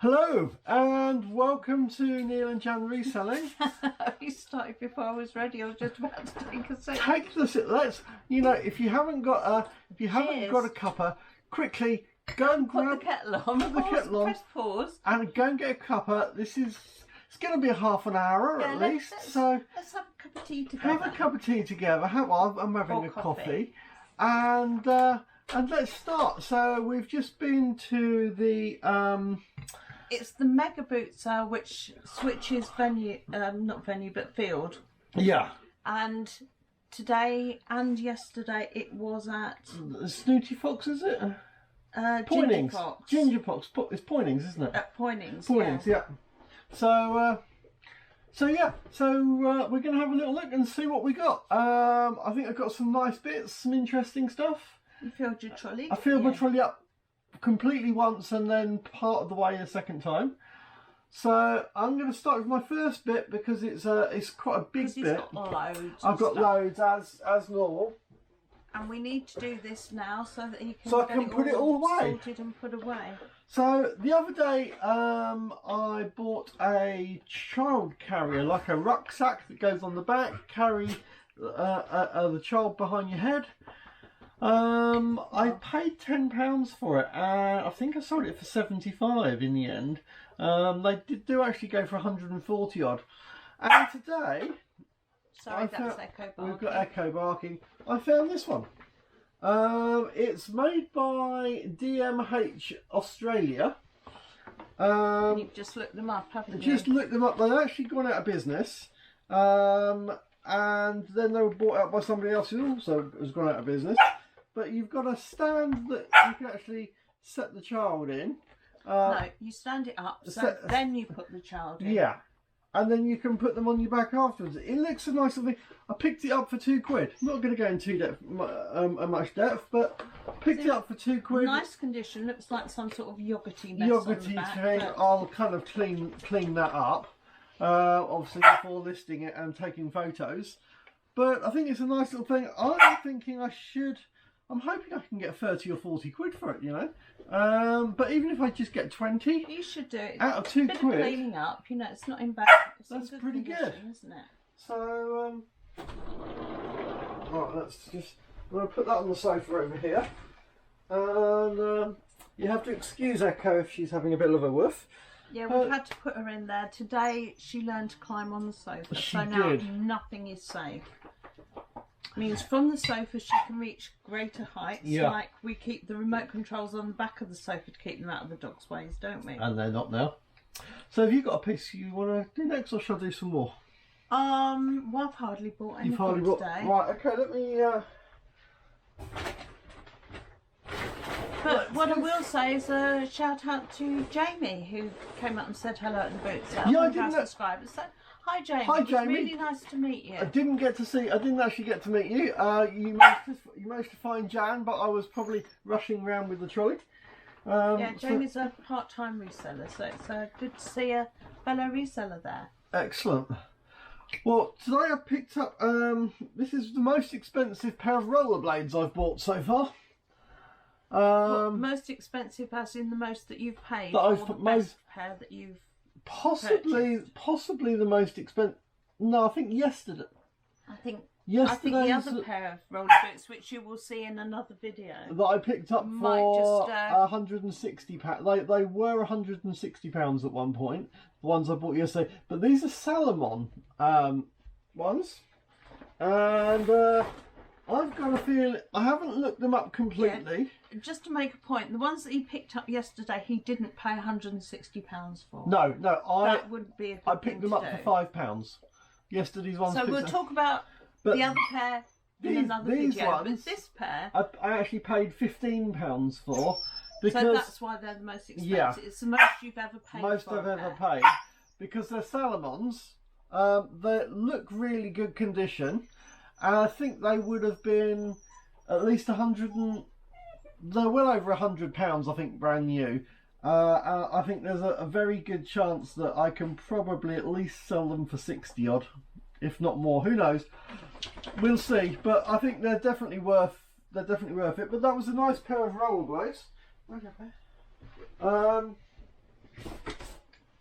Hello and welcome to Neil and Jan Reselling. You started before I was ready. I was just about to take a sip. Take the sip. Let's, you know, if you haven't got a cuppa, quickly go and grab Put the kettle on. Put the kettle on. Press pause. And go and get a cuppa. It's going to be a half an hour at least. So let's have a cup of tea together. Have a cup of tea together. I'm having a coffee. And let's start. So we've just been to the It's the Mega Boot sale, which switches venue, not venue, but field. Yeah. And today and yesterday it was at Snooty Fox, is it? Ginger Fox. Ginger Fox. It's Poinings, isn't it? At Poinings. Poinings, yeah. So we're going to have a little look and see what we got. I think I've got some nice bits, some interesting stuff. You filled your trolley? I filled my trolley up completely once and then part of the way a second time. So I'm going to start with my first bit because it's quite a big bit. Got loads. I've got loads as normal. And we need to do this now so that you can put it all away. Sorted and put away. So the other day I bought a child carrier, like a rucksack that goes on the back, carry the child behind your head. I paid £10 for it, and I think I sold it for 75 in the end. They do actually go for 140 odd. And today, sorry, that's echo barking. We've got echo barking. I found this one. It's made by DMH Australia. You've just looked them up, haven't you? Just looked them up. They've actually gone out of business. And then they were bought out by somebody else who also has gone out of business. But you've got a stand that you can actually set the child in. No, you stand it up, so then you put the child in. Yeah. And then you can put them on your back afterwards. It looks a nice little thing. I picked it up for £2. I'm not going to go into much depth, but picked it up for £2. Nice condition. Looks like some sort of yogurty mess Yogurty on the back, thing. but I'll kind of clean that up. Obviously before listing it and taking photos. But I think it's a nice little thing. I'm thinking I'm hoping I can get 30 or 40 quid for it, you know. But even if I just get 20, you should do it. Out of £2. Bit of cleaning up, you know, it's not in bad. That's pretty good, isn't it? So, right, I'm going to put that on the sofa over here. And you have to excuse Echo if she's having a bit of a woof. Yeah, we've had to put her in there. Today she learned to climb on the sofa, so now nothing is safe. Means from the sofa she can reach greater heights. Yeah. Like we keep the remote controls on the back of the sofa to keep them out of the dog's ways, don't we? And they're not now. So have you got a piece you want to do next, or shall I do some more? Well, I've hardly bought anything today. Right, okay, let me... But what I will say is a shout out to Jamie, who came up and said hello at the boot sale. Yeah, I didn't. Subscribers. So, hi Jamie. Hi Jamie. It's really nice to meet you. I didn't actually get to meet you. You managed to find Jan, but I was probably rushing around with the trolley. Yeah, Jamie's a part-time reseller, so it's good to see a fellow reseller there. Excellent. Well, today I picked up. This is the most expensive pair of rollerblades I've bought so far. Most expensive, as in the most that you've paid, that or the best pair that you've possibly the most expensive. No, I think yesterday. I think the other pair of roller boots, which you will see in another video, that I picked up for £160. They were £160 at one point. The ones I bought yesterday, but these are Salomon ones, and I've got a feeling I haven't looked them up completely. Yeah. Just to make a point, the ones that he picked up yesterday, he didn't pay £160 for. No, that wouldn't be a good I picked them up for £5. Yesterday's ones. So we'll talk about the other pair in another video. Ones, but this pair, I actually paid £15 for. Because, so that's why they're the most expensive. Yeah, it's the most you've ever paid. Most I've ever paid, because they're Salomons. They look really good condition. And I think they would have been at least they're well over £100, I think, brand new. I think there's a very good chance that I can probably at least sell them for 60 odd, if not more. Who knows? We'll see. But I think they're definitely worth it. But that was a nice pair of rollerblades.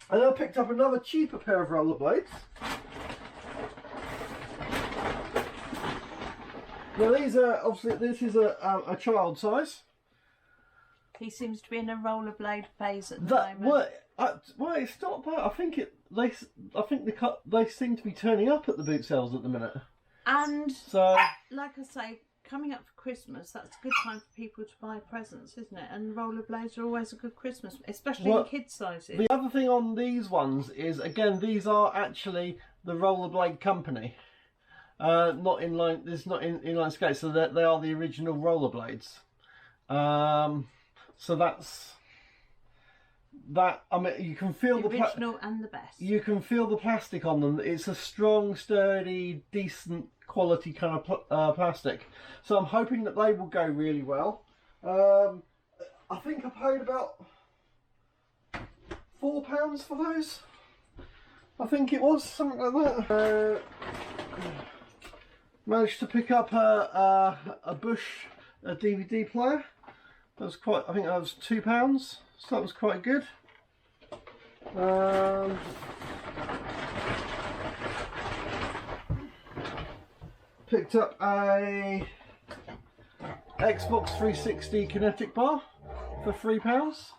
And I picked up another cheaper pair of rollerblades. Now these are, obviously this is a child size. He seems to be in a rollerblade phase at the moment. Well, it's not bad. I think they seem to be turning up at the boot sales at the minute. And so, like I say, coming up for Christmas, that's a good time for people to buy presents, isn't it? And rollerblades are always a good Christmas, especially in kids' sizes. The other thing on these ones is, again, these are actually the rollerblade company. Not inline. There's not inline skates, so they are the original rollerblades. So that's that. I mean, you can feel the original and the best. You can feel the plastic on them. It's a strong, sturdy, decent quality kind of plastic. So I'm hoping that they will go really well. I think I paid about £4 for those. I think it was something like that. Managed to pick up a Bush DVD player. That was quite. I think that was £2, so that was quite good. Picked up a Xbox 360 kinetic bar for £3.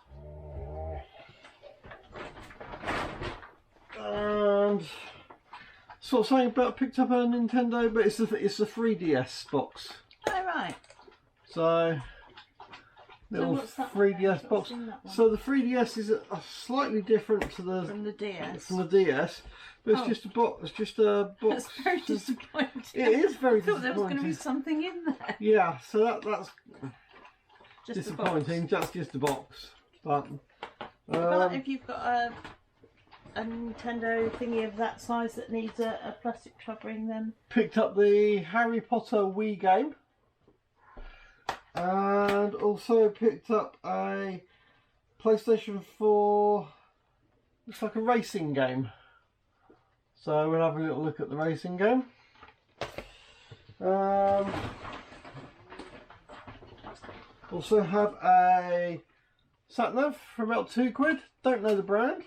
And sort of saying about picked up a Nintendo, but it's a 3DS box. Oh right. So little 3DS box. So the 3DS is slightly different to the from the DS. From the DS, but it's just a box. It's just a box. That's very disappointing. It is very I thought disappointing. there was going to be something in there. Yeah, so that's just disappointing. That's just a box. But if you've got a Nintendo thingy of that size that needs a plastic covering, then picked up the Harry Potter Wii game. And also picked up a PlayStation 4, looks like a racing game. So we'll have a little look at the racing game. Also have a sat-nav for about £2. Don't know the brand.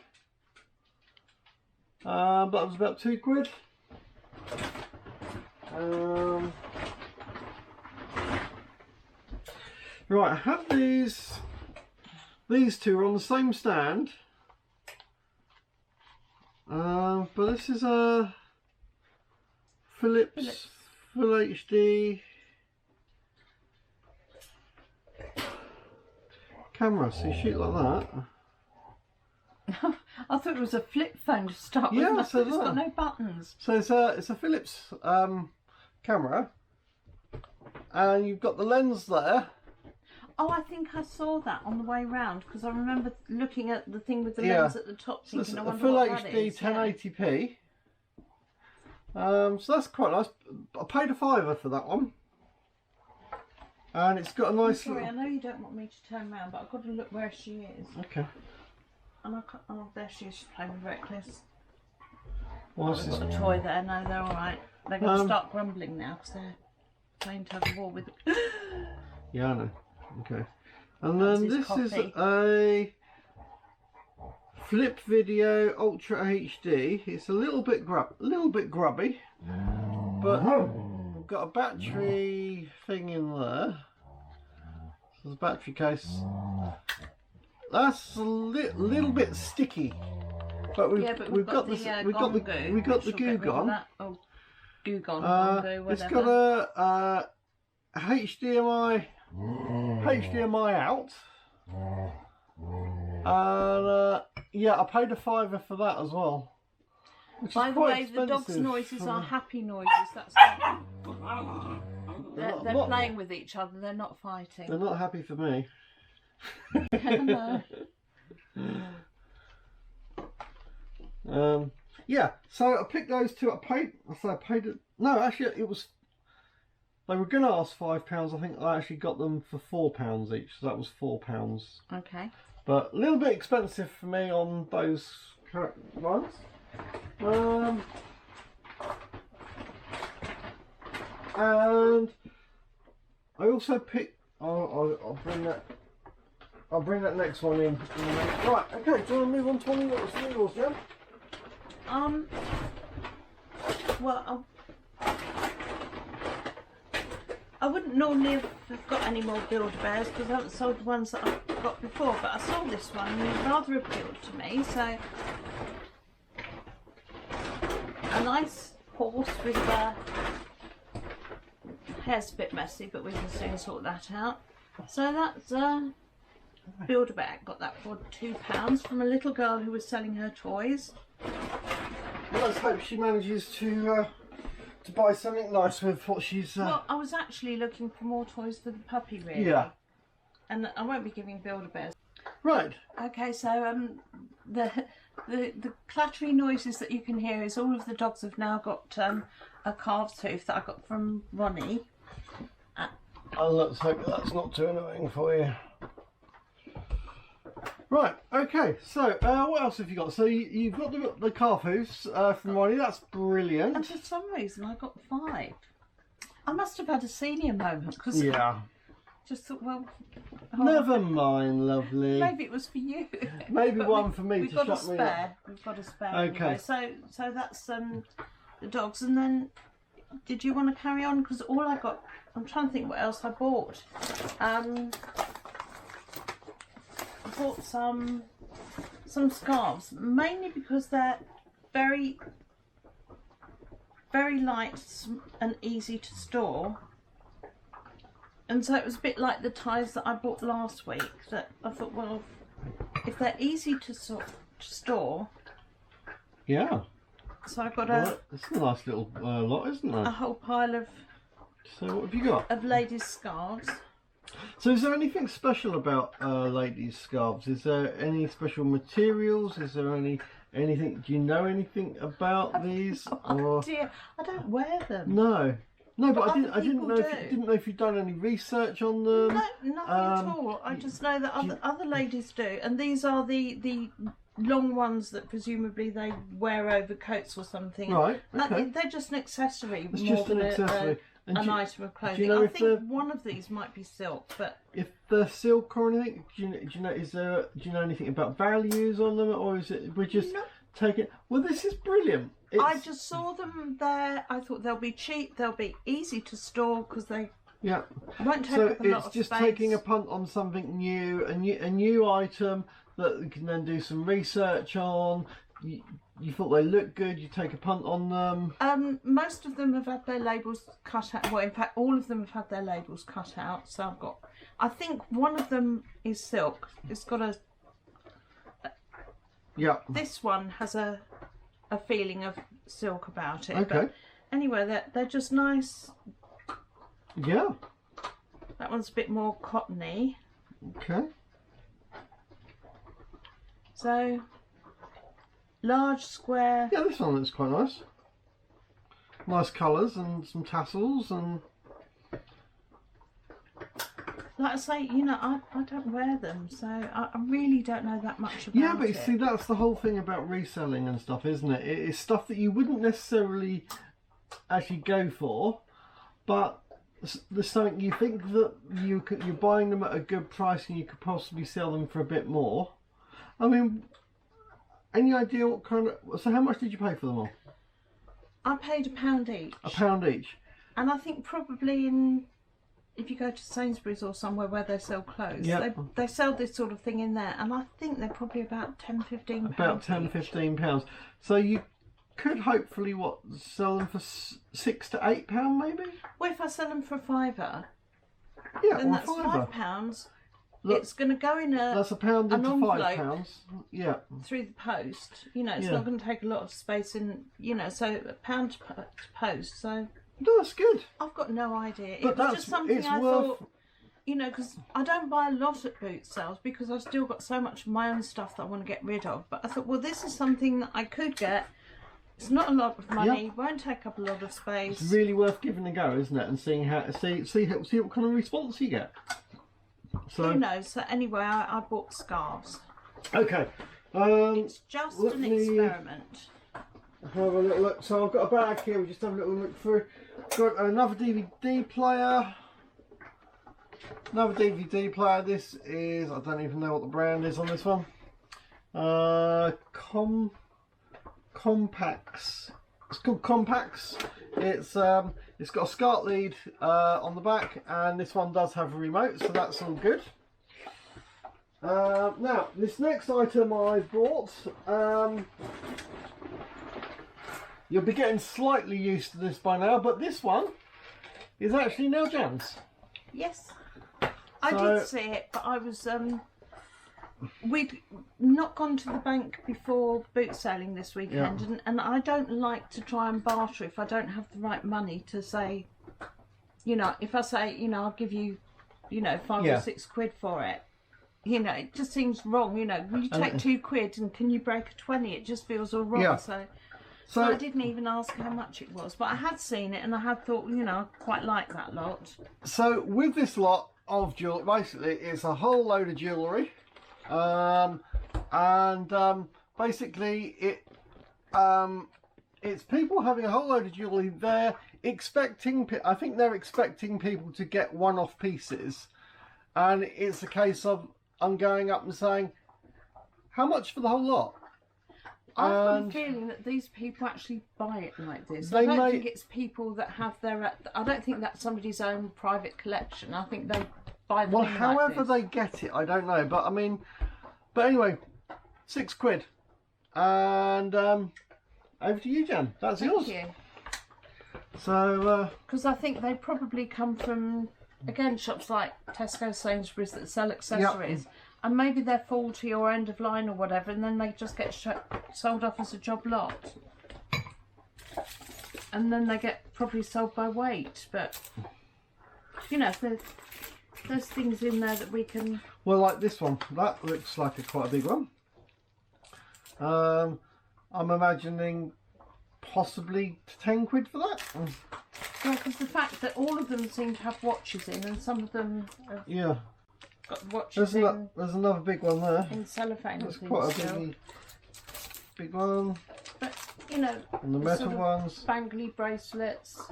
But it was about £2. Right, I have these two are on the same stand, but this is a Philips Full HD camera, so you shoot like that. I thought it was a flip phone to start with. Yeah, so it's got no buttons. So it's a Philips camera, and you've got the lens there. Oh, I think I saw that on the way round because I remember looking at the thing with the lens at the top, thinking, I wonder Full what HD that is. 1080p. So that's quite nice. I paid £5 for that one, and it's got a nice. Sorry, I know you don't want me to turn around, but I've got to look where she is. Okay. And oh, there she is. She's playing with Reckless. What's I've got a toy there. No, they're all right. They're going to start grumbling now because they're playing tug of war with. Yeah, I know. Okay, and then this is a Flip Video Ultra HD. It's a little bit grubby, but we've got a battery thing in there. So there's a battery case. That's a little bit sticky, but we've got the goo gone. Oh, goo gone. It's got a HDMI out, and yeah, I paid £5 for that as well. By the way, the dog's noises are happy noises. That's they're playing with each other. They're not fighting. They're not happy for me. No. Yeah, so I picked those two. I paid it. No, actually, it was. They were going to ask £5. I think I actually got them for £4 each, so that was £4. Okay. But a little bit expensive for me on those ones. And I also picked. I'll bring that. I'll bring that next one in a minute. Right, okay, do you want to move on to one of yours, Jan? Well, I wouldn't normally have got any more Build-A-Bears because I haven't sold the ones that I've got before, but I sold this one and it rather appealed to me. So, a nice horse with hair's a bit messy, but we can soon sort that out. So that's Build-A-Bear. Got that for £2 from a little girl who was selling her toys. Well, let's hope she manages to buy something nice with what she's... Well, I was actually looking for more toys for the puppy, really. Yeah. And I won't be giving Build-A-Bears. Right. Okay, so the clattery noises that you can hear is all of the dogs have now got a calf's hoof that I got from Ronnie. Let's hope that's not too annoying for you. Right, okay, so what else have you got? So you've got the calf hoofs from Ronnie, that's brilliant. And for some reason I got 5. I must have had a senior moment because yeah. I just thought, well... Oh, never mind, lovely. Maybe it was for you. Maybe one for me we've to got shut a me spare. up. We've got a spare. Okay. Anyway. So that's the dogs, and then did you want to carry on? Because all I got, I'm trying to think what else I bought. I bought some scarves, mainly because they're very light and easy to store. And so it was a bit like the ties that I bought last week, that I thought, well, if they're easy to store. Yeah. So I got it's a nice little lot, isn't it? a whole pile of... So what have you got? Of ladies' scarves. So is there anything special about ladies' scarves? Is there any special materials? Is there anything? Do you know anything about these? Oh dear, I don't wear them. No. No, but I didn't know if you'd done any research on them. No, nothing at all. I just know that other ladies do, and these are the long ones that presumably they wear over coats or something. Right. Okay. They're just an accessory It's more just than an accessory. an item of clothing. know I if think one of these might be silk, but if they're silk or anything, do you know? Do you know anything about values on them, or is it we're just taking? Well, this is brilliant. I just saw them there. I thought they'll be cheap. They'll be easy to store because they won't take up a lot of space. So it's just taking a punt on something new, a new item that you can then do some research on. You thought they looked good. You take a punt on them. Most of them have had their labels cut out. Well, in fact, all of them have had their labels cut out. So I think one of them is silk. It's got a. Yeah. This one has a feeling of silk about it. Okay. But anyway, they're just nice. Yeah. That one's a bit more cottony. Okay. So large square. Yeah, this one looks quite nice. Nice colours and some tassels and. Like I say, I don't wear them, so I really don't know that much about it. Yeah, but you see, that's the whole thing about reselling and stuff, isn't it? It's stuff that you wouldn't necessarily actually go for, but there's something you think that you're buying them at a good price and you could possibly sell them for a bit more. I mean, any idea what kind of... So how much did you pay for them all? I paid £1 each. £1 each? And I think probably if you go to Sainsbury's or somewhere where they sell clothes, they sell this sort of thing in there, and I think they're probably about £10-15. About £10-15. So you could hopefully sell them for £6 to £8 maybe. Well, if I sell them for £5, yeah, then or that's £5. It's going to go in that's £1 into £5. Yeah. Through the post. It's not going to take a lot of space in. So £1 to post. So. No, that's good. I've got no idea. But it was just something I thought, because I don't buy a lot at boot sales because I've still got so much of my own stuff that I want to get rid of. But I thought, well, this is something that I could get. It's not a lot of money. Won't take up a lot of space. It's really worth giving a go, isn't it? And seeing see what kind of response you get. So who knows? So anyway, I bought scarves. Okay. It's just an experiment. Have a little look. So I've got a bag here. We just have a little look through. Got another DVD player. Another DVD player. This is, I don't even know what the brand is on this one. Compacts. It's called Compacts. It's got a SCART lead on the back, and this one does have a remote, so that's all good. Now, this next item I bought, you'll be getting slightly used to this by now, but this one is actually now Jan's. Yes, I did see it, but I was we'd not gone to the bank before boot sailing this weekend, and I don't like to try and barter if I don't have the right money to say, you know, if I say, you know, I'll give you, you know, 5 or 6 quid for it. You know, it just seems wrong. You know, will you take 2 quid and can you break a 20? It just feels all wrong. So I didn't even ask how much it was, but I had seen it and I had thought, you know, I quite like that lot. So with this lot of jewellery, basically it's a whole load of jewellery, basically it's people having a whole load of jewellery. They're expecting, I think they're expecting people to get one-off pieces, and it's a case of I'm going up and saying, how much for the whole lot? I've got a feeling that these people actually buy it like this. I don't think it's people that have their... I don't think that's somebody's own private collection. I think they buy them. Well, however they get it, I don't know. But I mean, but anyway, 6 quid. And over to you, Jan. That's yours. Thank you. So... Because I think they probably come from, again, shops like Tesco, Sainsbury's that sell accessories. Yep. And maybe they're faulty or end of line or whatever, and then they just get sold off as a job lot. And then they get probably sold by weight. But, you know, there's things in there that we can... Well, like this one. That looks like quite a big one. I'm imagining possibly 10 quid for that. Well, because the fact that all of them seem to have watches in, and some of them have... Yeah. Got watches there's another big one there. In cellophane. That's quite a big one. But you know, and the metal sort of ones, spangly bracelets,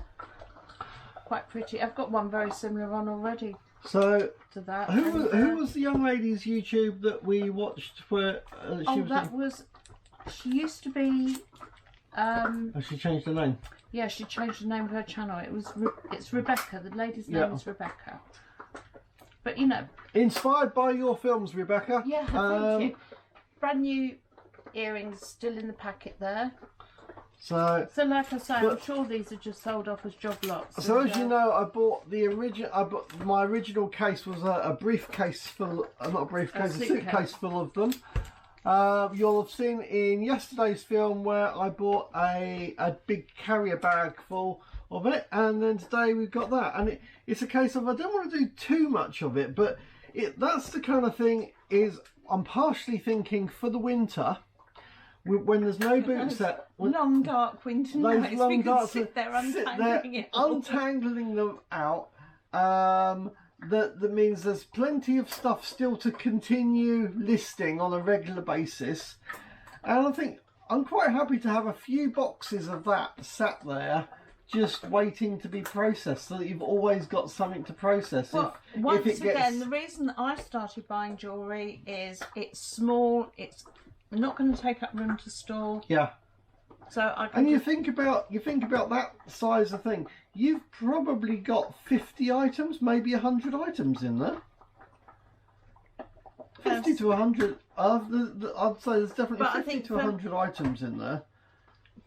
quite pretty. I've got one very similar on already. So to that. Who was the young lady's YouTube that we watched where she used to be. She changed her name. Yeah, she changed the name of her channel. It's Rebecca. The lady's name is Rebecca. But you know, inspired by your films, Rebecca. Yeah, thank you. Brand new earrings still in the packet there. So like I say, I'm sure these are just sold off as job lots. So as you know, I bought my original case was a briefcase full, not a briefcase, a suitcase full of them. You'll have seen in yesterday's film where I bought a big carrier bag full of it, and then today we've got that, and it's a case of I don't want to do too much of it, but that's the kind of thing is I'm partially thinking for the winter when there's no boot set, long dark winter nights, we can sit there untangling them out. That means there's plenty of stuff still to continue listing on a regular basis, and I think I'm quite happy to have a few boxes of that sat there just waiting to be processed, so that you've always got something to process. Well, again, the reason that I started buying jewellery is it's small, it's not going to take up room to store. Yeah. So you think about that size of thing. You've probably got 50 items, maybe 100 items in there. 50 to 100. I'd say there's definitely 50 to 100 items in there.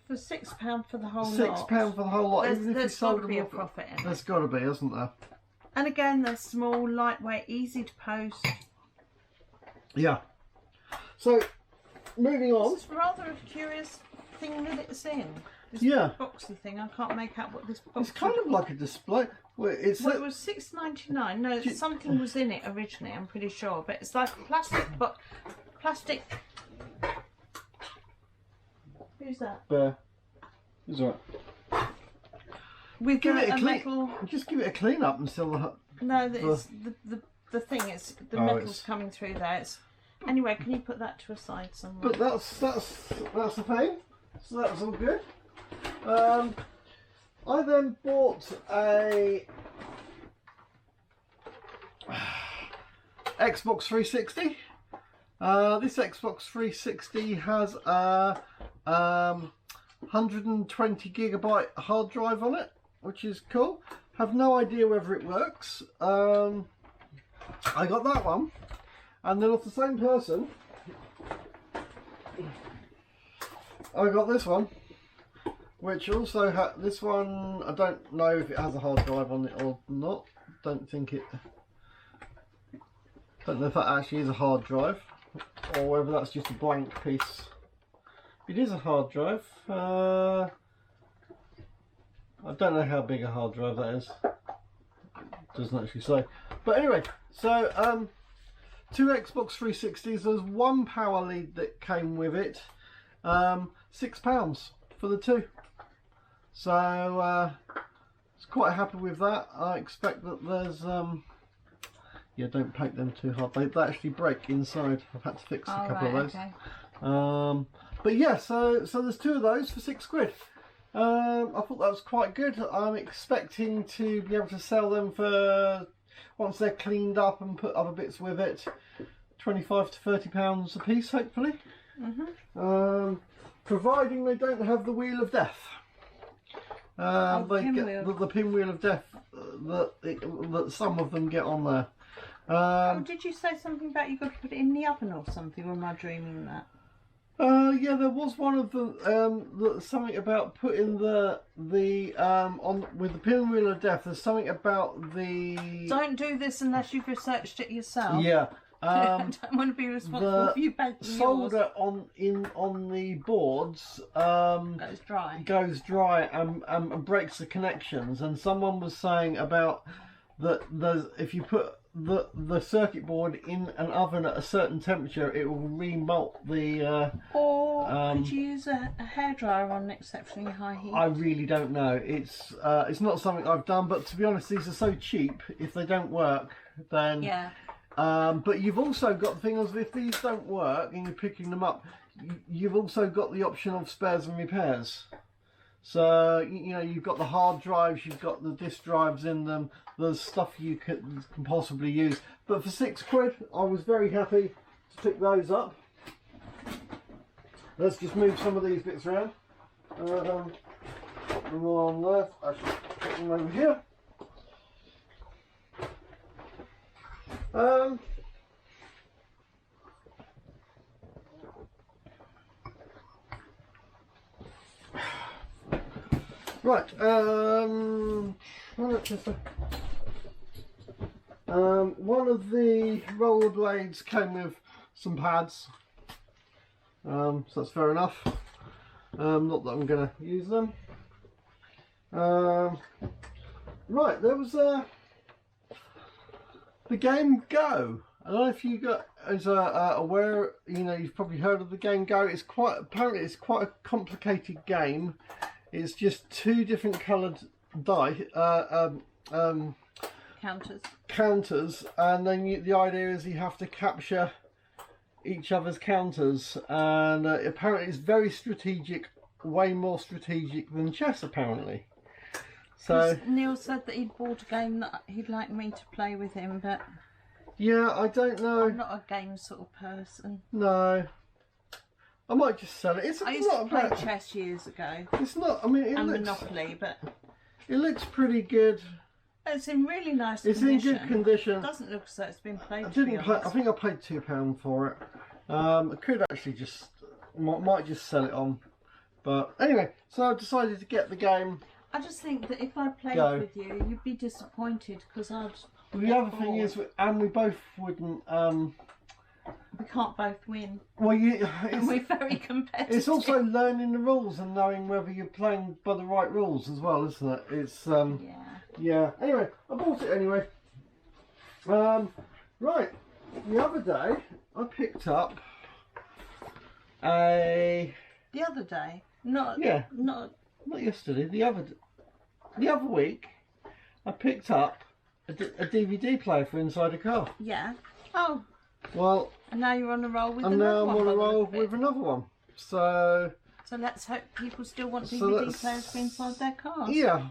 For £6 for the whole lot. £6 for the whole lot. There's got to be a profit in it. There's got to be, isn't there? And again, they're small, lightweight, easy to post. Yeah. So, moving on. It's rather a curious thing that it's in. This boxy thing. I can't make out what this box is. It's kind of like a display. It was $6.99. No, something was in it originally, I'm pretty sure. But it's like plastic. Who's that? Bear. It's alright. With give it a metal. Just give it a clean up until No, the thing is the metal's coming through there. Anyway, can you put that to a side somewhere? But that's the thing. So that was all good. I then bought Xbox 360. This Xbox 360 has a 120 gigabyte hard drive on it, which is cool. Have no idea whether it works. I got that one, and then off the same person, I got this one, which also this one. I don't know if it has a hard drive on it or not. Don't think it. Don't know if that actually is a hard drive, or whether that's just a blank piece. It is a hard drive. I don't know how big a hard drive that is. It doesn't actually say. But anyway, so 2 Xbox 360s. There's one power lead that came with it. £6 for the two. So I was quite happy with that. I expect that there's yeah, don't poke them too hard. They actually break inside. I've had to fix a couple of those. Okay. But yeah, so there's 2 of those for £6. I thought that was quite good. I'm expecting to be able to sell them for, once they're cleaned up and put other bits with it, £25 to £30 a piece, hopefully. Providing they don't have the Wheel of Death. They get the pinwheel of death that some of them get on there. Did you say something about you got to put it in the oven or something, or am I dreaming that? Yeah, there was one of them. Something about putting the on with the pinwheel of death. There's something about the. Don't do this unless you've researched it yourself. Yeah. I don't want to be responsible for you baking solder on the boards goes dry and breaks the connections. And someone was saying about that if you put the circuit board in an oven at a certain temperature, it will remelt the. Or could you use a hairdryer on exceptionally high heat? I really don't know. It's not something I've done, but to be honest, these are so cheap. If they don't work, then yeah. But you've also got the thing of, if these don't work and you're picking them up, you've also got the option of spares and repairs. So you know, you've got the hard drives, you've got the disk drives in them. There's stuff you can possibly use. But for £6, I was very happy to pick those up. Let's just move some of these bits around. On there, I should put them over here. Right, one of the rollerblades came with some pads, so that's fair enough. Not that I'm going to use them. Right, there was the game Go. I don't know if you got aware. You know, you've probably heard of the game Go. Apparently it's quite a complicated game. It's just 2 different coloured die counters, and then the idea is you have to capture each other's counters, and apparently it's very strategic, way more strategic than chess apparently. So Neil said that he'd bought a game that he'd like me to play with him, but yeah, I don't know. I'm not a game sort of person. No, I might just sell it. I used to play chess years ago. It's not. I mean, and Monopoly, but it looks pretty good. It's in really nice condition. It's in good condition. It doesn't look as though it's been played. I think I paid £2 for it. I could actually just might just sell it on, but anyway. So I decided to get the game. I just think that if I played with you, you'd be disappointed because I'd. Well, the other thing is, and we both wouldn't. We can't both win. Well, we're very competitive. It's also learning the rules and knowing whether you're playing by the right rules as well, isn't it? It's yeah. Anyway, I bought it anyway. Right. The other day, I picked up a. The other day, not yesterday. The other week, I picked up a DVD player for inside a car. Yeah. Oh. Well. And now you're on a roll with another one. And now I'm on a roll with another one. So let's hope people still want DVD players for inside their cars. Yeah.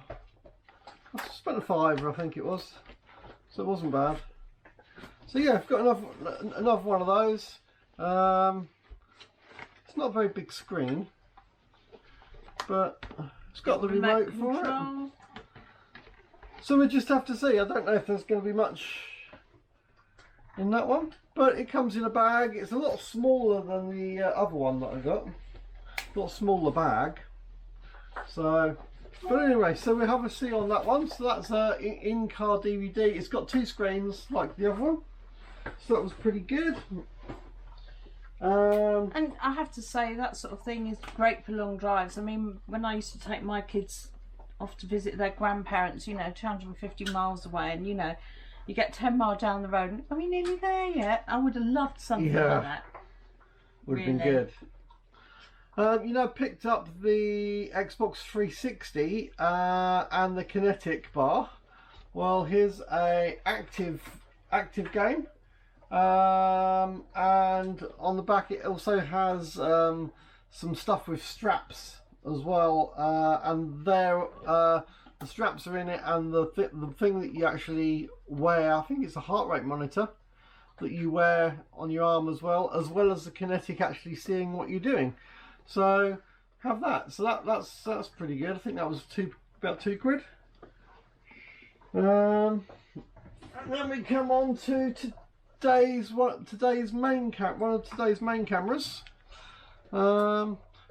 I spent a £5, I think it was. So it wasn't bad. So yeah, I've got another one of those. It's not a very big screen, but it's got the remote for it. So we just have to see. I don't know if there's going to be much in that one, but it comes in a bag. It's a lot smaller than the other one that I got. A lot smaller bag. So, but anyway, so we have a C on that one. So that's in-car DVD. It's got 2 screens like the other one. So that was pretty good. And I have to say that sort of thing is great for long drives. I mean, when I used to take my kids off to visit their grandparents, you know, 250 miles away, and you know, you get 10 miles down the road and are we nearly there yet? I would have loved something like that. Would have been good. You know, picked up the Xbox 360 and the Kinetic bar. Well, here's a active game. And on the back it also has some stuff with straps as well, and the straps are in it, and the thing that you actually wear, I think it's a heart rate monitor that you wear on your arm as well as the Kinetic actually seeing what you're doing. So have that. So that's pretty good. I think that was about £2. And then we come on to one of today's main cameras.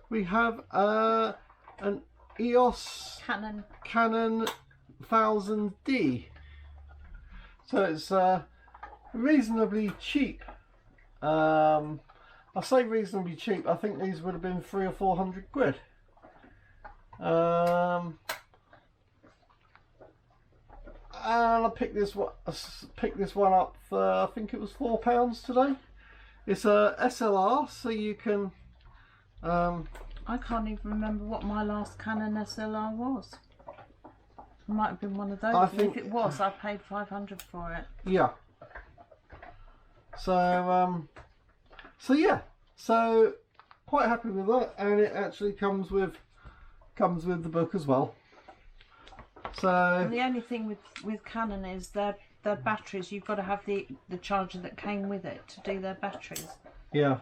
We have an EOS Canon 1000D. So it's reasonably cheap. I say reasonably cheap. I think these would have been £300 or £400. And I picked this one up for, I think it was £4 today. It's a SLR, so you can. I can't even remember what my last Canon SLR was. It might have been one of those. I think, if it was, I paid £500 for it. Yeah. So yeah. So quite happy with that, and it actually comes with the book as well. So and the only thing with Canon is their batteries. You've got to have the charger that came with it to do their batteries. Yeah.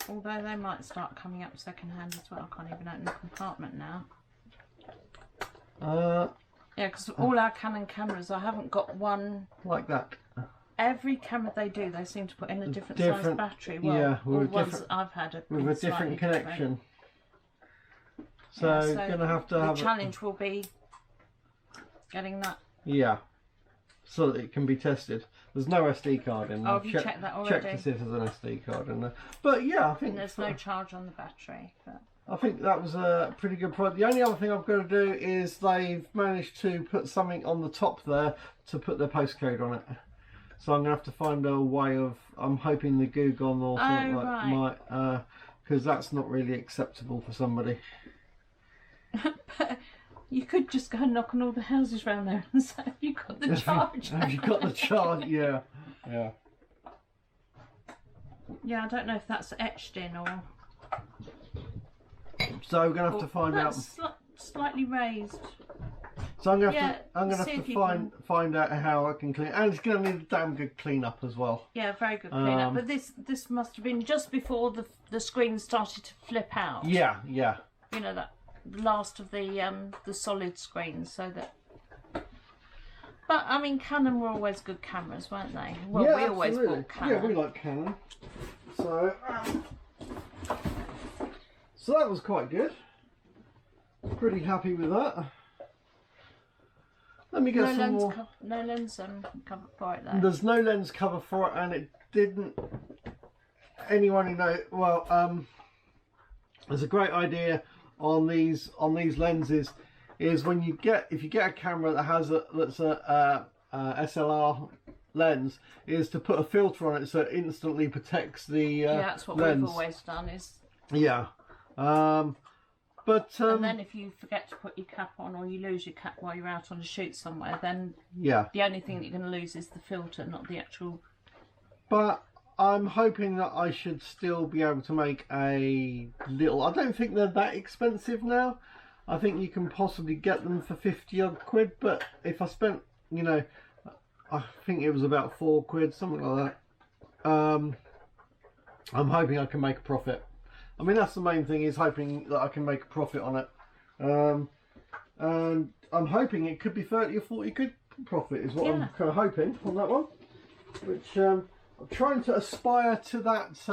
Although they might start coming up second hand as well. I can't even open the compartment now. Yeah, because all our Canon cameras, I haven't got one like that. Every camera they do, they seem to put in a different size battery. Well, yeah, all the ones I've had with a different connection. So, yeah, gonna have to have the challenge will be getting that. Yeah, so that it can be tested. There's no SD card in there. Oh, have you checked that already? Check to see if there's an SD card in there. But yeah, I think and there's no charge on the battery. But I think that was a pretty good product. The only other thing I've got to do is they've managed to put something on the top there to put their postcode on it. So I'm going to have to find a way of, I'm hoping the Google or something might, because that's not really acceptable for somebody. But you could just go and knock on all the houses around there and say, have you got the charge? Have you got the charge? Yeah. Yeah. Yeah, I don't know if that's etched in or... So we're going to have to find out. Slightly raised. So I'm going to have to find out how I can clean it. And it's going to need a damn good clean up as well. Yeah, very good clean up. But this must have been just before the screen started to flip out. Yeah, yeah. You know, that last of the solid screens, so that. But I mean, Canon were always good cameras, weren't they? Well, yeah, we always bought Canon. Yeah, we like Canon. So that was quite good. Pretty happy with that. Let me get some more. No lens cover for it though. There's no lens cover for it, and it didn't. Anyone who knows, well, there's a great idea on these lenses. Is when if you get a camera that has that's a SLR lens, is to put a filter on it so it instantly protects the yeah, that's what lens. We've always done. Is yeah. But and then if you forget to put your cap on, or you lose your cap while you're out on a shoot somewhere, then yeah, the only thing that you're going to lose is the filter, not the actual. But I'm hoping that I should still be able to make a little. I don't think they're that expensive now. I think you can possibly get them for 50 odd quid. But if I spent, you know, I think it was about £4, something like that. I'm hoping I can make a profit. I mean, that's the main thing, is hoping that I can make a profit on it. And I'm hoping it could be 30 or 40 quid profit is what I'm kind of hoping on that one. Which I'm trying to aspire to that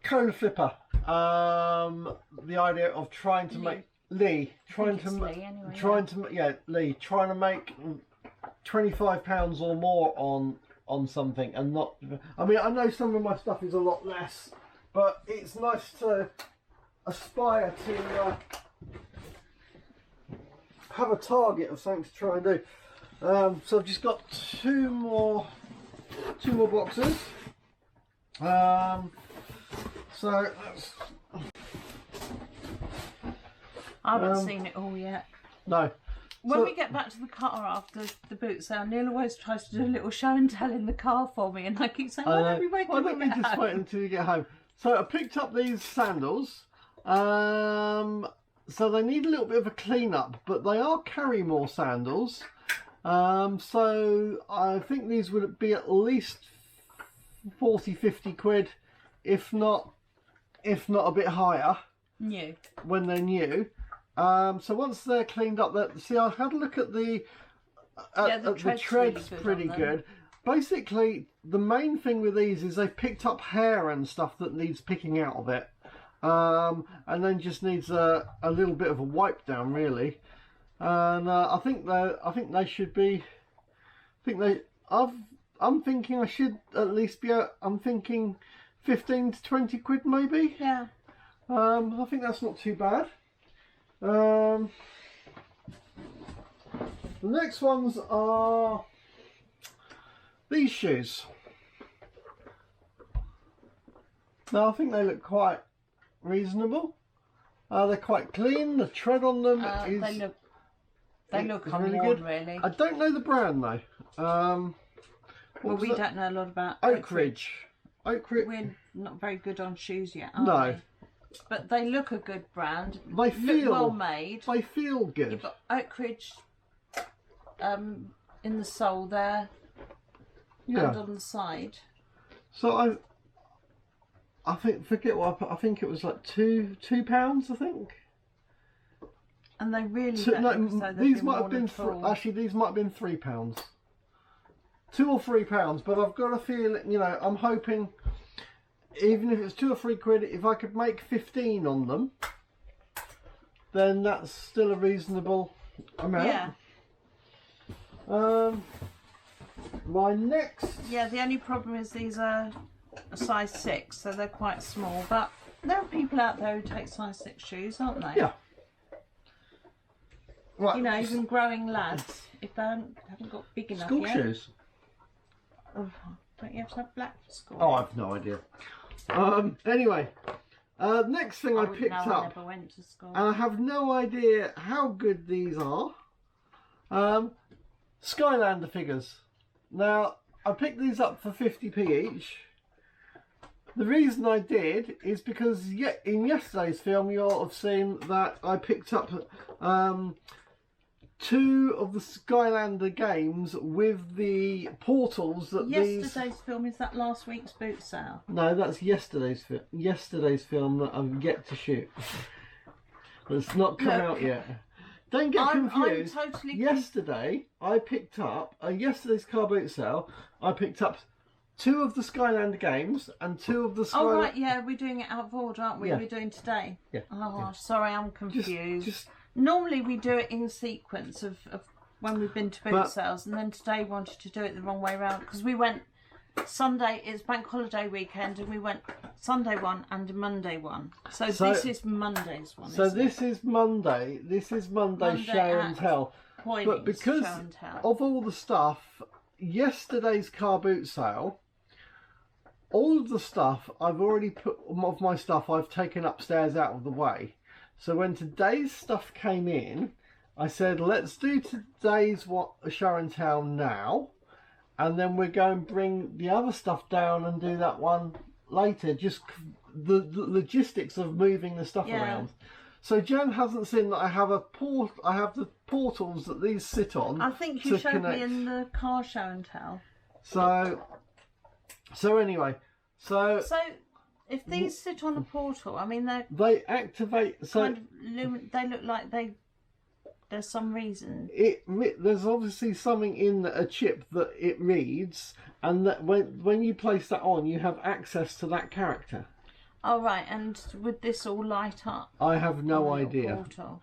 cone flipper. The idea of trying to make Lee trying to make £25 or more on something, and not. I mean, I know some of my stuff is a lot less, but it's nice to aspire to have a target of something to try and do. So I've just got two more boxes. So that's. I haven't seen it all yet. No. When we get back to the car after the boot sale, Neil always tries to do a little show and tell in the car for me, and I keep saying, why don't we wait until we get home? Just wait until you get home. So I picked up these sandals. So they need a little bit of a clean up, but they are Carrymore sandals. So I think these would be at least 40-50 quid, if not a bit higher. New. When they're new. So once they're cleaned up, see, I had a look at the tread's pretty good. Basically, the main thing with these is they've picked up hair and stuff that needs picking out of it, and then just needs a little bit of a wipe down, really. And I think they should be. I'm thinking I should at least be. I'm thinking 15 to 20 quid, maybe. Yeah. I think that's not too bad. The next ones are these shoes. Now I think they look quite reasonable. They're quite clean. The tread on them is they look really good. Really. I don't know the brand though. Well, we don't know a lot about Oak Ridge. We're not very good on shoes yet, are we? But they look a good brand. They feel well made. They feel good. You've got Oak Ridge in the sole there, and on the side. So I think I think it was like £2. I think. And they really these might have been actually these might have been £3, £2 or £3. But I've got a feeling, I'm hoping. Even if it's 2 or 3 quid, if I could make 15 on them, then that's still a reasonable amount. Yeah. My next. Yeah, the only problem is these are a size 6, so they're quite small. But there are people out there who take size 6 shoes, aren't they? Yeah. Right. Even growing lads, if they haven't got big enough school yet. Shoes. Oh, don't you have to have black for school? Oh, I've no idea. Anyway, next thing I picked up, I never went to school. and I have no idea how good these are. Skylander figures. Now, I picked these up for 50p each. The reason I did is because in yesterday's film you'll have seen that I picked up 2 of the Skylander games with the portals that Yesterday's film, is that last week's boot sale? No, that's yesterday's film. Yesterday's film that I've yet to shoot. It's not come out yet. Don't get confused. I'm totally yesterday, I picked up yesterday's car boot sale. I picked up 2 of the Skylander games and 2 of the Skylander. Oh right, yeah, we're doing it out of order, aren't we? Yeah. We're doing today. Yeah. Oh, yeah. Sorry, I'm confused. Just normally we do it in sequence of when we've been to boot sales, and then today wanted to do it the wrong way around because we went Sunday. It's bank holiday weekend, and we went Sunday one and Monday one. So this is Monday's one. So this is Monday. This is Monday show and tell. But because of all the stuff, yesterday's car boot sale. All of the stuff I've already put of my stuff I've taken upstairs out of the way. So when today's stuff came in, I said, let's do today's show and tell now, and then we're going to bring the other stuff down and do that one later. Just the logistics of moving the stuff around. So Jan hasn't seen that I have I have the portals that these sit on. I think you showed me in the car show and tell. So anyway, so if these sit on a portal, I mean they activate. So kind of they look like there's some reason. There's obviously something in a chip that it reads, and that when you place that on, you have access to that character. Oh right, and would this all light up? I have no idea. Portal?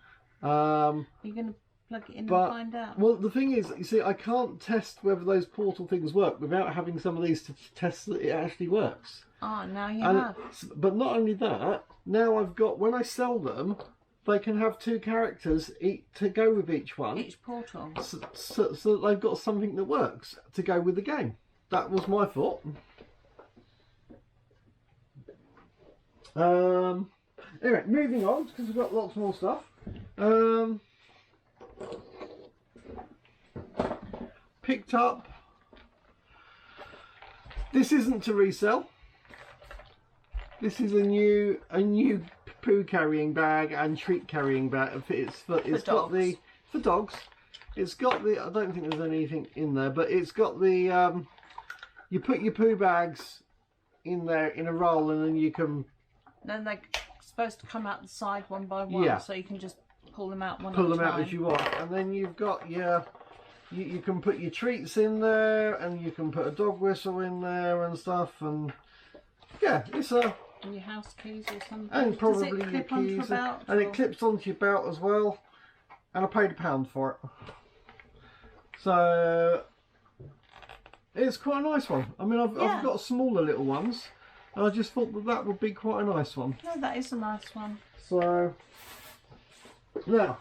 You're going to plug it in and find out? Well, the thing is, you see, I can't test whether those portal things work without having some of these to test that it actually works. Ah, now you have. But not only that, now I've got, when I sell them, they can have 2 characters to go with each one. Each portal. So that they've got something that works to go with the game. That was my thought. Anyway, moving on, because we've got lots more stuff. Picked up. This isn't to resell. This is a new poo carrying bag and treat carrying bag. It's got the for dogs. It's got the. I don't think there's anything in there, but it's got the. You put your poo bags in there in a roll, and then you can. Then they're supposed to come out the side one by one, so you can just pull them out one at a time. Pull them out as you want, and then you've got your. You can put your treats in there, and you can put a dog whistle in there and stuff, and yeah, it's a. And your house keys or something. And probably your keys, and it clips onto your belt as well. And I paid £1 for it, so it's quite a nice one. I mean, I've got smaller little ones. I just thought that would be quite a nice one. No, that is a nice one. So, now,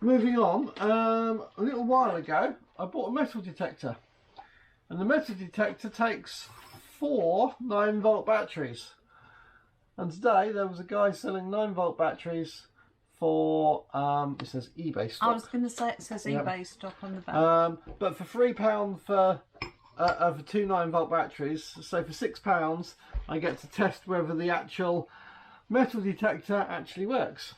moving on, a little while ago, I bought a metal detector. And the metal detector takes 4 9-volt batteries. And today, there was a guy selling 9-volt batteries for, it says eBay stock. I was going to say it says eBay stock on the back. But for £3 for 2 9-volt batteries, so for £6 I get to test whether the actual metal detector actually works.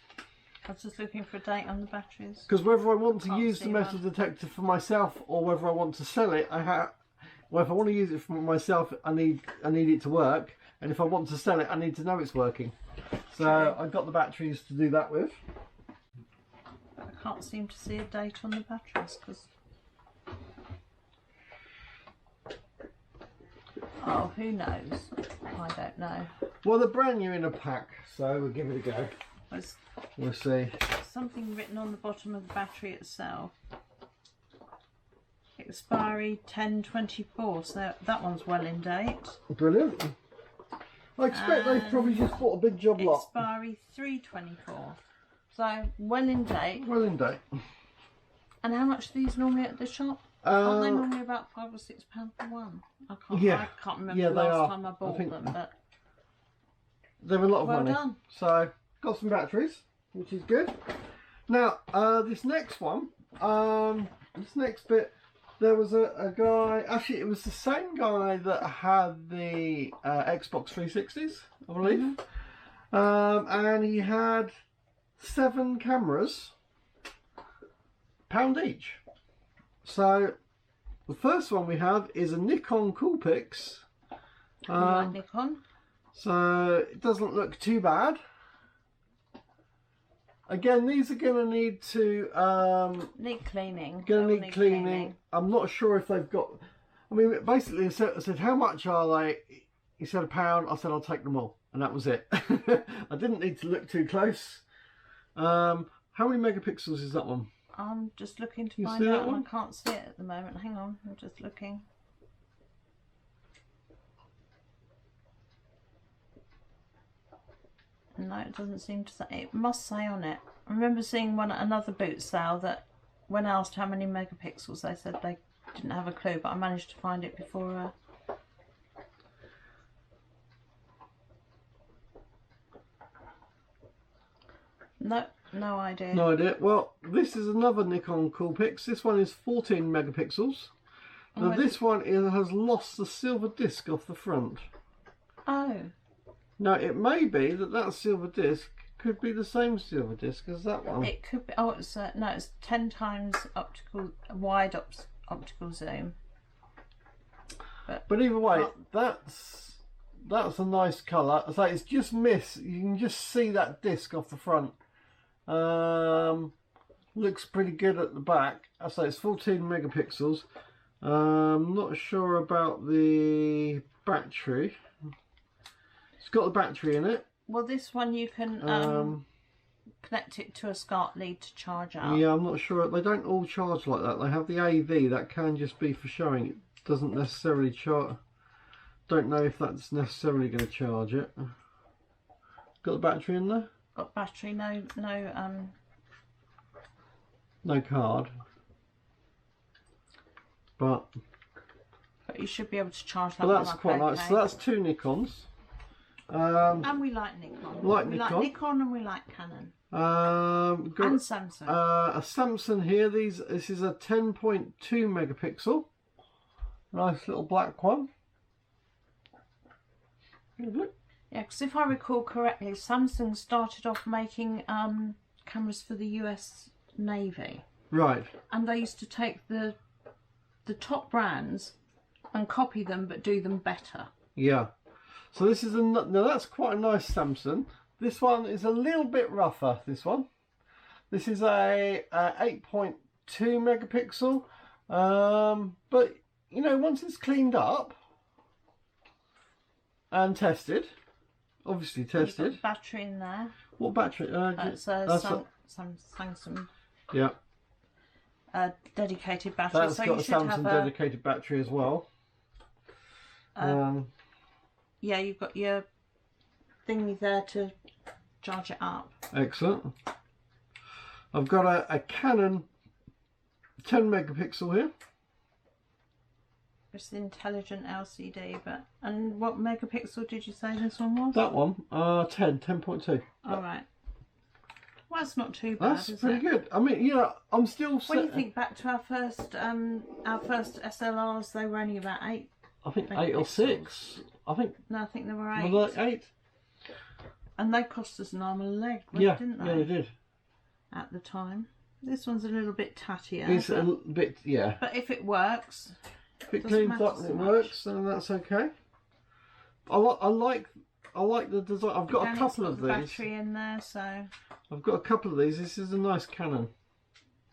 I was just looking for a date on the batteries. Because whether I want to use the metal detector for myself or whether I want to sell it, well, if I want to use it for myself, I need it to work, and if I want to sell it, I need to know it's working. So I got the batteries to do that with. I can't seem to see a date on the batteries because. Oh, who knows? I don't know. Well, they're brand new in a pack, so we'll give it a go. We'll see. Something written on the bottom of the battery itself. Expiry 10/24, so that one's well in date. Brilliant. I expect they've probably just bought a big job lot. Expiry 3/24, so well in date. Well in date. And how much are these normally at the shop? Aren't they normally about £5 or £6 for one? I can't remember the last time I bought them, but they're a lot of money. Well done. So got some batteries, which is good. Now this next one, this next bit, there was a guy. Actually, it was the same guy that had the Xbox 360s, I believe, and he had 7 cameras, £1 each. So the first one we have is a Nikon Coolpix. Like Nikon. So it doesn't look too bad. Again, these are going to need to need cleaning. Need cleaning. I'm not sure if they've got. I mean, basically, I said, how much are they? He said £1. I said, I'll take them all, and that was it. I didn't need to look too close. How many megapixels is that one? I'm just looking to find out, and I can't see it at the moment. Hang on, I'm just looking. No, it doesn't seem to say. It must say on it. I remember seeing one at another boot sale that when asked how many megapixels, they said they didn't have a clue, but I managed to find it before. No idea. No idea. Well, this is another Nikon Coolpix. This one is 14 megapixels. Now this one has lost the silver disc off the front. Oh. Now it may be that silver disc could be the same silver disc as that one. It could be. Oh, it's no, it's 10 times wide optical zoom. But either way, that's a nice colour. So it's just miss. You can just see that disc off the front. Looks pretty good at the back. I say it's 14 megapixels. Not sure about the battery. It's got the battery in it. Well, this one you can connect it to a SCART lead to charge up. Yeah, I'm not sure. They don't all charge like that. They have the AV. That can just be for showing. It doesn't necessarily charge. Don't know if that's necessarily going to charge it. Got the battery in there? Got battery, no card. But you should be able to charge that. But that's quite nice. So that's 2 Nikons. And we like Nikon. Like Nikon and we like Canon. Got and Samsung. A Samsung here. This is a 10.2 megapixel. Nice little black one. Yeah, because if I recall correctly, Samsung started off making cameras for the US Navy. Right. And they used to take the top brands and copy them, but do them better. Yeah. So this is now that's quite a nice Samsung. This one is a little bit rougher. This one. This is a 8.2 megapixel. But you know, once it's cleaned up and tested, obviously tested. You've got battery in there. What battery? It's a Samsung. Yeah. Dedicated battery. That's so got you a should Samsung have dedicated battery as well. Yeah, you've got your thingy there to charge it up. Excellent. I've got a Canon 10 megapixel here. It's the intelligent LCD, but and what megapixel did you say this one was? That one, 10.2. All right. Well, that's not too bad. That's pretty good. I mean, you know, I'm still. When you think back to our first SLRs, they were only about 8. I think 8 or 6. I think. No, I think they were 8. Were they 8? And they cost us an arm and a leg, didn't they? Yeah, they did. At the time, this one's a little bit tattier. It's a bit, yeah. But if it works, if it cleans up and it works, then that's okay. I like the design. I've got a couple of these. Battery in there, so. I've got a couple of these. This is a nice Canon.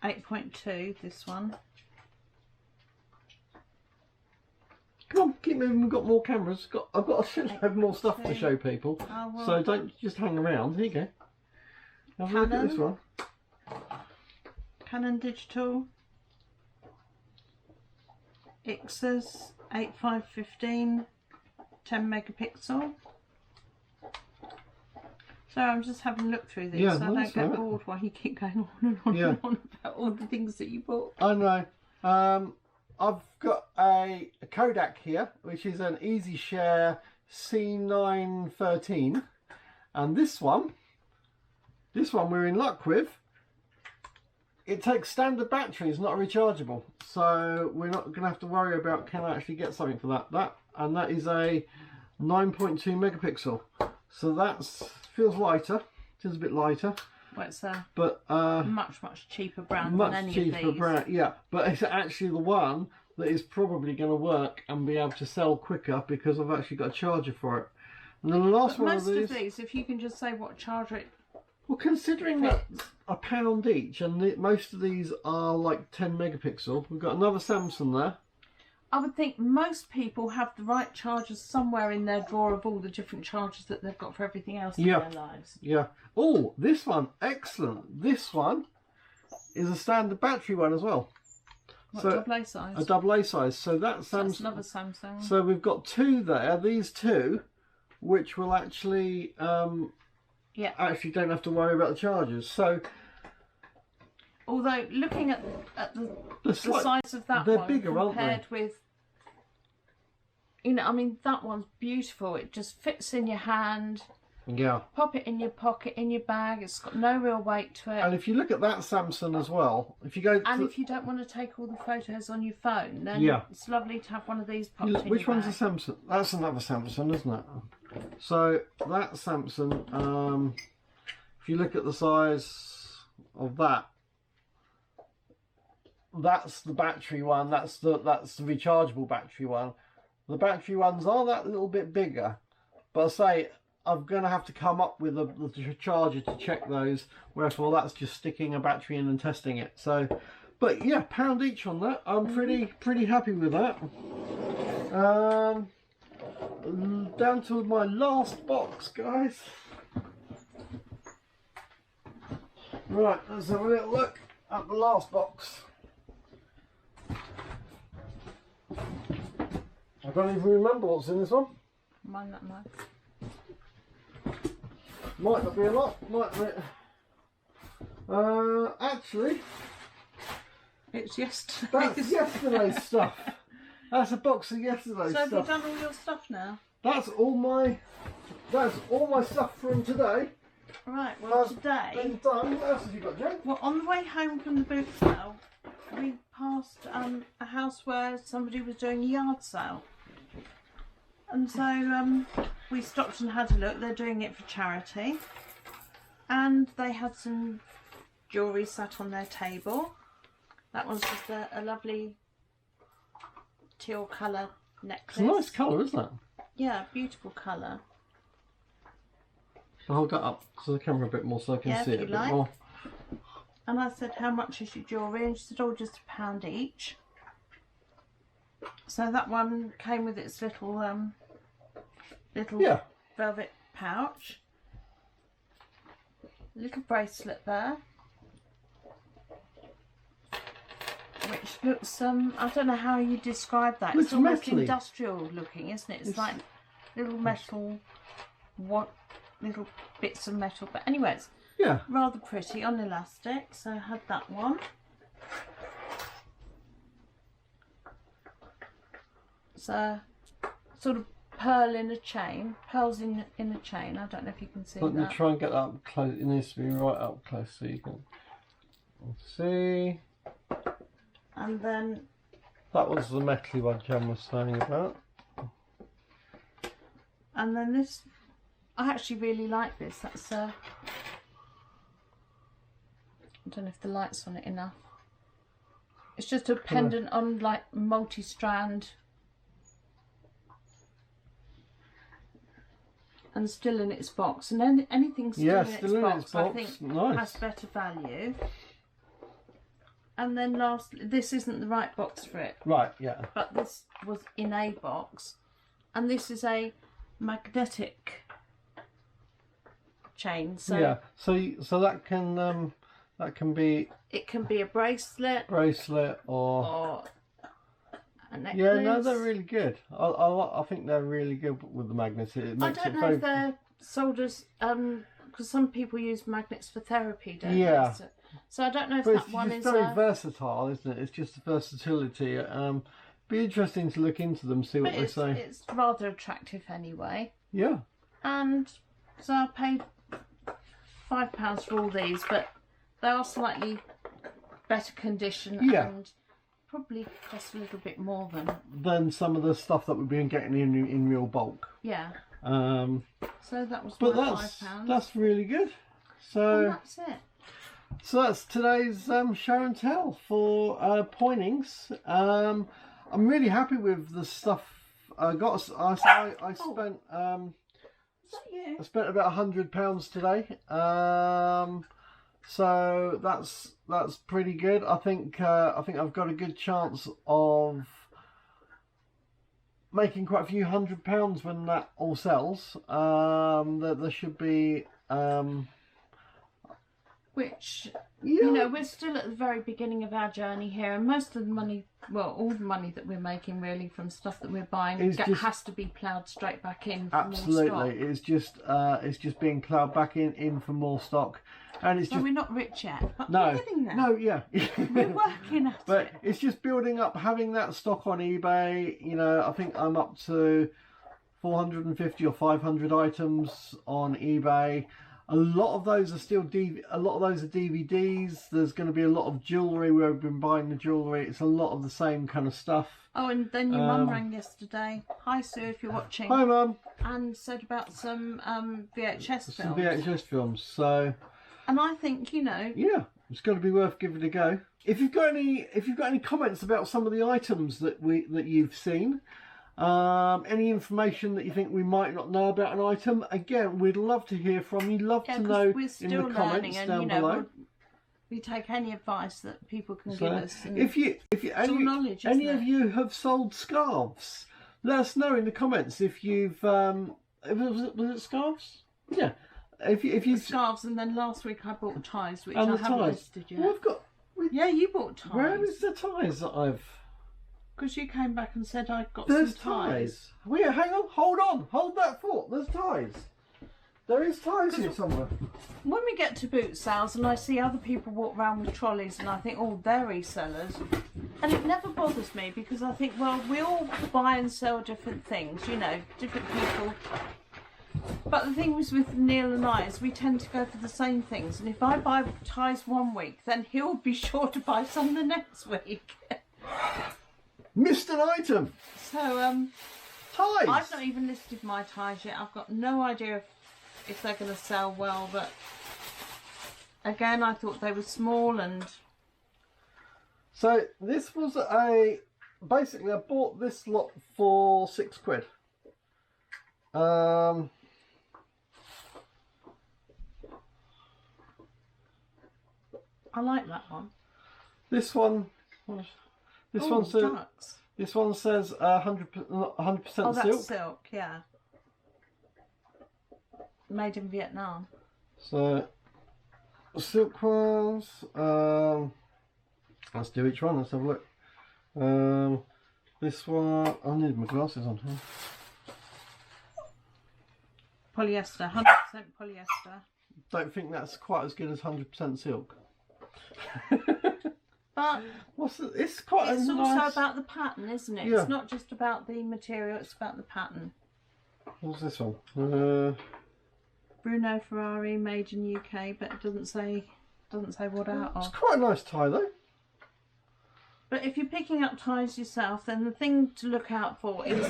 8.2. This one. Come on, keep moving. We've got more cameras. I've got a shitload more stuff to show people. Oh, well. So don't just hang around. Here you go. Have a look at this one. Canon Digital. Ixus 8515. 10 megapixel. So I'm just having a look through these, so I don't get bored while you keep going on and on and on about all the things that you bought. I know. I've got a Kodak here, which is an EasyShare C913, and this one we're in luck with. It takes standard batteries, not rechargeable, so we're not going to have to worry about can I actually get something for that. And that is a 9.2 megapixel, so that's feels lighter. It is a bit lighter. Well, it's a much cheaper brand much than any cheaper of these. brand, yeah. But it's actually the one that is probably going to work and be able to sell quicker because I've actually got a charger for it. And then the last one of these, if you can just say what charger it. Well, considering that £1 each, and most of these are like 10 megapixel, we've got another Samsung there. I would think most people have the right chargers somewhere in their drawer of all the different chargers that they've got for everything else in their lives. Yeah. Oh, this one, excellent. This one is a standard battery one as well. What, so AA size? A AA size. So that's That's another Samsung. So we've got 2 there. These 2, which will actually actually don't have to worry about the chargers. So. Although looking at the size of that they're one bigger, compared with, you know, I mean that one's beautiful. It just fits in your hand. Yeah. Pop it in your pocket, in your bag. It's got no real weight to it. And if you look at that Samsung as well, if you go. If you don't want to take all the photos on your phone, then it's lovely to have one of these popped in your bag. Which one's a Samsung? That's another Samsung, isn't it? So that Samsung, if you look at the size of that, that's the battery one. That's the rechargeable battery one. The battery ones are that little bit bigger, but I say I'm going to have to come up with the charger to check those. Wherefore, that's just sticking a battery in and testing it. So, but yeah, £1 each on that. I'm pretty happy with that. Down to my last box, guys. Right, let's have a little look at the last box. I don't even remember what's in this one. Mine not much. Might not be a lot, might not. Actually, it's yesterday. That's yesterday's stuff. That's a box of yesterday's stuff. So have you done all your stuff now? That's all my stuff from today. Right, well today... Been done. What else have you got, Jen? Well, on the way home from the boot sale, we passed a house where somebody was doing a yard sale. And so we stopped and had a look. They're doing it for charity. And they had some jewellery sat on their table. That one's just a lovely teal colour necklace. It's a nice colour, isn't it? Yeah, beautiful colour. I'll hold that up to the camera a bit more so I can see it a bit more. And I said, how much is your jewellery? And she said, oh, just £1 each. So that one came with its little velvet pouch. Little bracelet there. Which looks, I don't know how you describe that. It's almost metally. Industrial looking, isn't it? It's like little metal, little bits of metal. But anyway, it's rather pretty on elastic. So I had that one. So sort of pearl in a chain, pearls in a chain. I don't know if you can see that. Let me try and get that up close. It needs to be right up close so you can see. And then that was the metally one Jan was saying about. And then this, I actually really like this. That's I don't know if the light's on it enough. It's just a pendant on like multi-strand. And still in its box, and then anything still in its box, I think has better value. And then lastly, this isn't the right box for it. Right, yeah. But this was in a box, and this is a magnetic chain. So yeah, so that can be. It can be a bracelet. Or a necklace. Yeah, no, they're really good. I think they're really good with the magnets. It makes I don't know if they're sold as because some people use magnets for therapy, don't they? So I don't know if that one is. It's very versatile, isn't it? It's just the versatility. Be interesting to look into them, see what they say. It's rather attractive anyway. Yeah. And so I paid £5 for all these, but they are slightly better condition and probably cost a little bit more than some of the stuff that we've been getting in real bulk. Yeah. So that was £5. That's really good. So and that's it. So that's today's show and tell for Pointings. I'm really happy with the stuff I got. I spent I spent about £100 today. So that's pretty good. I think I've got a good chance of making quite a few £100 when that all sells. There should be which you know, we're still at the very beginning of our journey here, and most of the money, well, all the money that we're making really from stuff that we're buying has to be ploughed straight back in for absolutely more stock. It's just being ploughed back in for more stock. And it's we're not rich yet, but no, we're getting there. No, yeah. We're working at but it. It's just building up, having that stock on eBay. You know, I think I'm up to 450 or 500 items on eBay. A lot of those are still DVDs. There's going to be a lot of jewellery where I've been buying the jewellery. It's a lot of the same kind of stuff. Oh, and then your mum rang yesterday. Hi, Sue, if you're watching. Hi, Mum. And said about some VHS films. Some VHS films. So And I think, you know, yeah, it's got to be worth giving a go. If you've got any comments about some of the items that you've seen, any information that you think we might not know about an item, again, we'd love to hear from you. Love to know in the comments down below. We take any advice that people can give us. If any of you have sold scarves, let us know in the comments if you've was it scarves? Yeah. If you scarves, and then last week I bought ties, which and I the haven't ties. listed yet. Well, yeah, you bought ties. Where is the ties that I've? Because you came back and said I got There's some ties. Wait, hang on, hold that thought. There's ties. There is ties here somewhere. When we get to boot sales and I see other people walk around with trolleys and I think, oh, they're resellers. And it never bothers me because I think, well, we all buy and sell different things, you know, different people. But the thing was with Neil and I is we tend to go for the same things. And if I buy ties one week, then he'll be sure to buy some the next week. Missed an item. So, ties. I've not even listed my ties yet. I've got no idea if they're going to sell well, but again, I thought they were small. And so this was basically I bought this lot for £6. I like that one. This one says ducks. This one says 100% silk. Oh, that's silk, yeah. Made in Vietnam. So, silk ones. Let's do each one. Let's have a look. This one. I need my glasses on here. Polyester, 100% polyester. Don't think that's quite as good as 100% silk. But it's quite. It's also nice... about the pattern, isn't it? Yeah. It's not just about the material; it's about the pattern. What's this one? Bruno Ferrari, made in UK, but it doesn't say what out of. It's quite a nice tie though. But if you're picking up ties yourself, then the thing to look out for is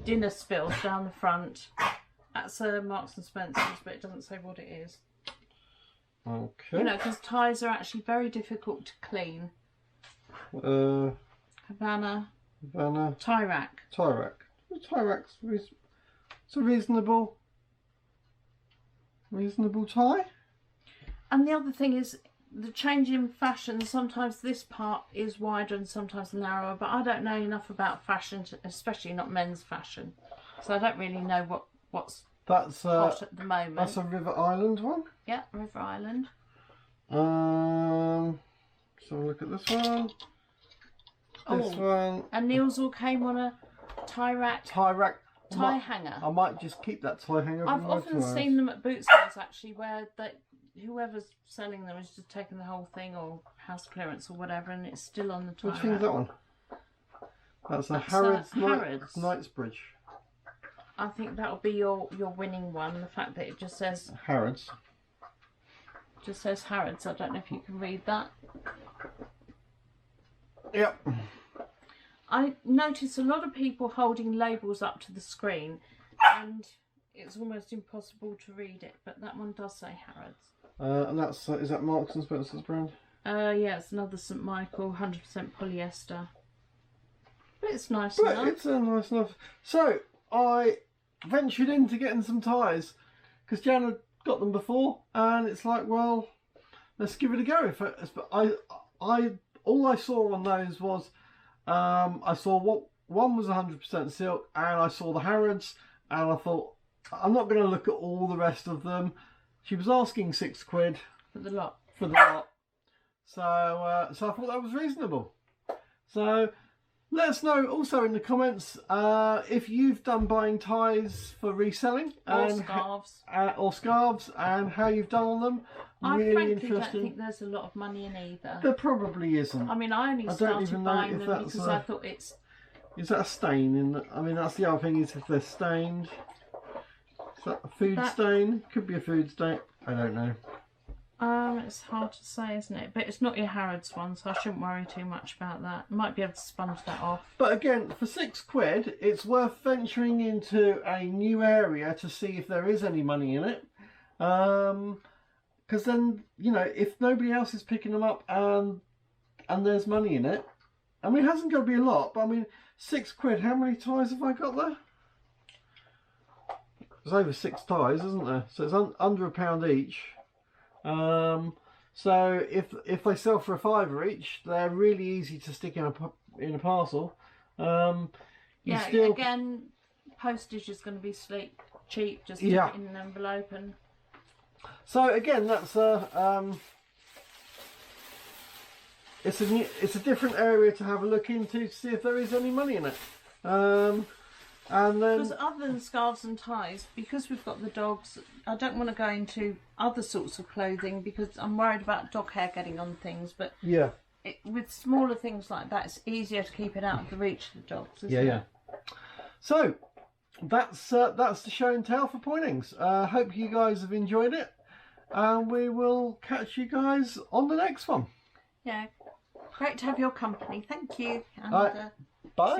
dinner spills down the front. That's Marks and Spencer's, but it doesn't say what it is. Okay. You know, because ties are actually very difficult to clean. Havana. Tie rack. Tie rack's it's a reasonable tie. And the other thing is the change in fashion. Sometimes this part is wider and sometimes narrower, but I don't know enough about fashion, especially not men's fashion. So I don't really know what's hot at the moment. That's a River Island one. Yeah, River Island. So look at this one. This one. And Neil's all came on a tie rack. Tie hanger. I might just keep that tie hanger. I've often seen them at boot sales actually, where whoever's selling them is just taking the whole thing or house clearance or whatever, and it's still on the tie rack. Which thing's that one? That's a Harrods Knightsbridge. I think that'll be your winning one. The fact that it just says Harrods. Just says Harrods. I don't know if you can read that. Yep. I notice a lot of people holding labels up to the screen, and it's almost impossible to read it. But that one does say Harrods. And that's is that Marks and Spencer's brand? Yeah, it's another St Michael, 100% polyester. But it's nice but enough. It's nice enough. So I ventured into getting some ties because Jan had got them before, and it's like, well, let's give it a go. All I saw on those was I saw one was 100% silk, and I saw the Harrods, and I thought I'm not going to look at all the rest of them. She was asking £6 for the lot. So I thought that was reasonable. So let us know also in the comments if you've done buying ties for reselling or scarves and how you've done on them. I frankly don't think there's a lot of money in either. There probably isn't. I mean, I only started buying them because I thought it's... Is that a stain in the... I mean, that's the other thing, is if they're stained. Is that a food stain? Could be a food stain. I don't know. It's hard to say, isn't it? But it's not your Harrods one, so I shouldn't worry too much about that. I might be able to sponge that off. But again, for £6, it's worth venturing into a new area to see if there is any money in it. Because then, you know, if nobody else is picking them up and there's money in it, I mean, it hasn't got to be a lot, but I mean, £6. How many ties have I got there? There's over 6 ties, isn't there? So it's under £1 each. So if they sell for £5 each, they're really easy to stick in a parcel. Again, postage is going to be cheap. Just stick it in an envelope and. So again, that's it's a different area to have a look into to see if there is any money in it. And then, because other than scarves and ties, because we've got the dogs, I don't want to go into other sorts of clothing because I'm worried about dog hair getting on things. But yeah, with smaller things like that, it's easier to keep it out of the reach of the dogs. Isn't it? So that's the show and tell for Pointings. Hope you guys have enjoyed it, and we will catch you guys on the next one. Yeah, great to have your company. Thank you. And,